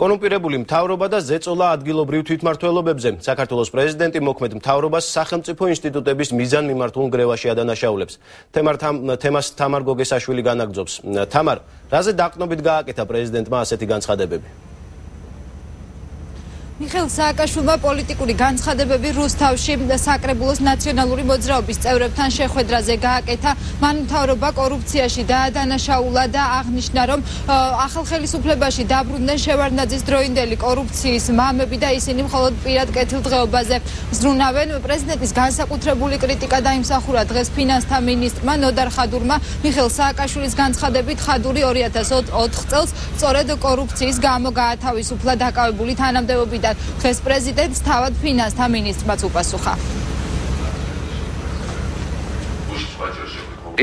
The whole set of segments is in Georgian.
კონუმპირებული მთავრობა და ზეწოლა ადგილობრივ თვითმმართველობებზე. საქართველოს პრეზიდენტი მოქმედ მთავრობას სახელმწიფო ინსტიტუტების მიზანმიმართულ ნგრევაში ადანაშაულებს. თემას თამარ გოგესაშვილი განაგრძობს. თამარ, რაზე დაყრდნობით გააკეთა პრეზიდენტმა ასეთი განცხადებები? მიხეილ სააკაშვილმა პოლიტიკური განცხადებები რუსთავში საკრებულოს ნაციონალური მოძრაობის წევრებთან შეხვედრაზე გააკეთა. მან მთავრობა კორუფციაში დაადანაშაულა და აღნიშნა, რომ ახალ ხელისუფლებაში დაბრუნდნენ შევარდნაძის დროინდელი კორუფციის მამები და ისინი მხოლოდ პირად კეთილდღეობაზე ზრუნავენ. პრეზიდენტის განსაკუთრებული კრიტიკა დაიმსახურა დღეს ფინანსთა მინისტრმა ნოდარ ხადურმა. მიხეილ სააკაშვილის განცხადებით ხადური 2004 წელს სწორედ კორუფციის გამო გაათავისუფლა დაკავებული თანამდებობიდან. დღეს პრეზიდენტს თავად ფინანსთა მინისტრმაც უპასუხა.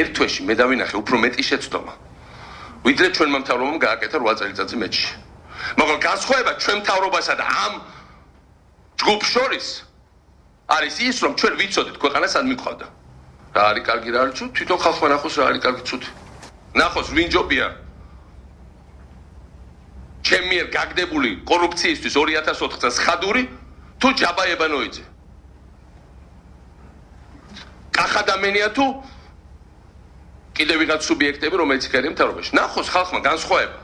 ერთ თვეში მე დავინახე უფრო მეტი შეცდომა, ვიდრე ჩვენმა მთავრობამ გააკეთა 8 წელიწადზე მეჩში. მაგრამ განსხვავება ჩვენ მთავრობასა და ამ ჯგუფს შორის არის ის, რომ ჩვენ ვიცოდით ქვეყანა სად მიყვავდა. რა არის კარგი, რა არის ცუდი, თვითონ ხალხმა ნახოს რა არის კარგი, ცუდი. ნახოს ვინ ჯობია ჩემ მიერ გაგდებული კორუფციისთვის 2004 წელს ხადური თუ ჯაბა ებანოიძე. კახადამენია თუ კიდევ ვიღაც სუბიექტები, რომელიც იქნება მთავრობაში. ნახოს ხალხმა განსხვავება.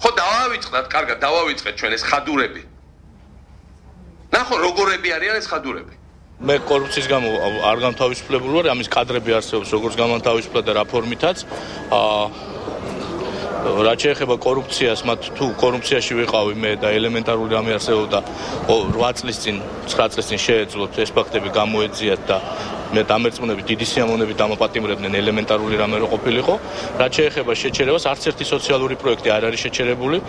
ხო დავავიწყდათ, კარგად დავავიწყეთ ჩვენ ეს ხადურები. ნახო როგორები არიან ეს ხადურები. მე კორუფციის გამო არ განთავისუფლებული ვარ, ამის კადრები არსებობს როგორც განთავისუფლა და რაფორმითაც. რაც შეეხება კორუფციას, მათ თუ კორუფციაში ვიყავი მე და ელემენტარული რამე არსებობდა 8 წლის წინ, 9 წლის წინ შეეძლოთ ეს ფაქტები გამოეძიათ და მე დამერწმუნებით დიდი სიამოვნებით დამაპატიმრებდნენ ელემენტარული რამე რო ყოფილიყო. რაც შეეხება შეჩერებას, არც ერთი სოციალური პროექტი არ არის შეჩერებული.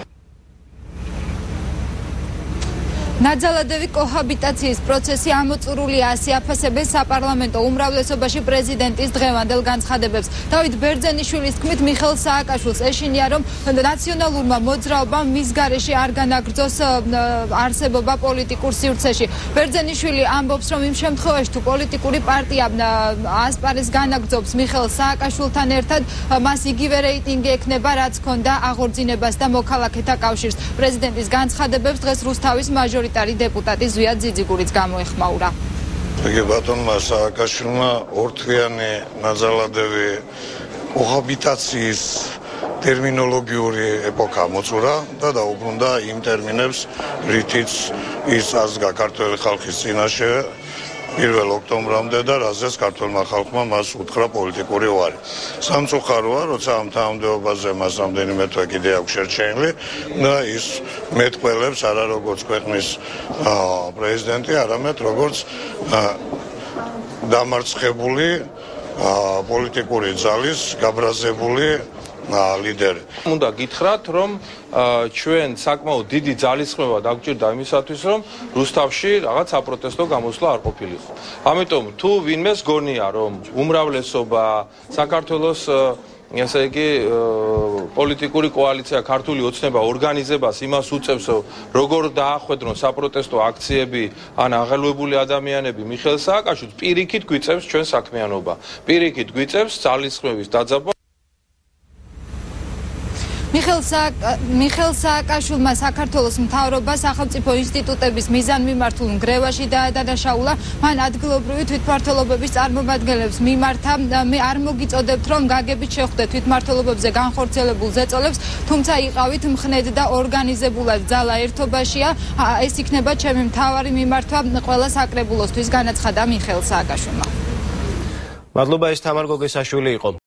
ნაძალადევი კოჰაბიტაციის პროცესი ამოწურულია, ასე აფასებენ საპარლამენტო უმრავლესობაში პრეზიდენტის დღევანდელ განცხადებებს. დავით ბერძენიშვილის თქმით, მიხეილ სააკაშვილს ეშინია, რომ ნაციონალურმა მოძრაობამ მის გარეშე არ განაგრძოს არსებობა პოლიტიკურ სივრცეში. ბერძენიშვილი ამბობს, რომ იმ შემთხვევაში თუ პოლიტიკური პარტია ასპარეზს განაგრძობს მიხეილ სააკაშვილთან ერთად, მას იგივე რეიტინგი ექნება, რაც ჰქონდა აღორძინებას და მოქალაქეთა კავშირს. პრეზიდენტის განცხადებებს დღეს რუსთავის მაჟორიტარი დეპუტატი ზვია ძიძიგურიც გამოეხმაურა. იგი ბატონმა სააკაშვილმა ორთვიანი ნაძალადევი კოჰაბიტაციის ტერმინოლოგიური ეპოქა მოწურა და დაუბრუნდა იმ ტერმინებს, რითიც ის აზრდა ქართველი ხალხის წინაშე 1 ოქტომბრამდე და რაზეც ქართველმა ხალხმა მას უთხრა პოლიტიკური უარი. სამწუხაროა, როცა ამ თანამდებობაზე მას რამდენიმე თვე კიდე აქვს შერჩენილი და ის მეტყველებს არა როგორც ქვეყნის პრეზიდენტი, არამედ როგორც დამარცხებული პოლიტიკური ძალის გაბრაზებული ლიდერი. უნდა გითხრათ, რომ ჩვენ საკმაოდ დიდი ძალისხმევა დაგვჭირდა იმისათვის, რომ რუსთავში რაღაც საპროტესტო გამოსვლა არ ყოფილიყო. ამიტომ თუ ვინმეს გონია, რომ უმრავლესობა საქართველოს ესე იგი პოლიტიკური კოალიცია ქართული ოცნება ორგანიზებას იმას უწევს, როგორ დაახვედრონ საპროტესტო აქციები ან აღელვებული ადამიანები მიხეილ სააკაშვილს, პირიქით გვიწევს ჩვენ საქმიანობა. პირიქით გვიწევს ძალისხმევის დაძაბვა. მიხეილ სააკაშვილმა საქართველოს მთავრობა სახელმწიფო ინსტიტუტების მიზანმიმართულ ნგრევაში დაადანაშაულა. მან ადგილობრივი თვითმმართველობების წარმომადგენლებს მიმართა, მე არ მოგიწოდებთ, რომ გაგებით შეხვდეთ თვითმმართველობებზე განხორციელებულ ზეწოლებს, თუმცა იყავით მხნედ და ორგანიზებულად ძალა ერთობაშია. ეს იქნება ჩემი მთავარი მიმართვა ყველა საკრებულოსთვის, განაცხადა მიხეილ სააკაშვილმა. მადლობა, ეს თამარ გოგესაშვილი იყო.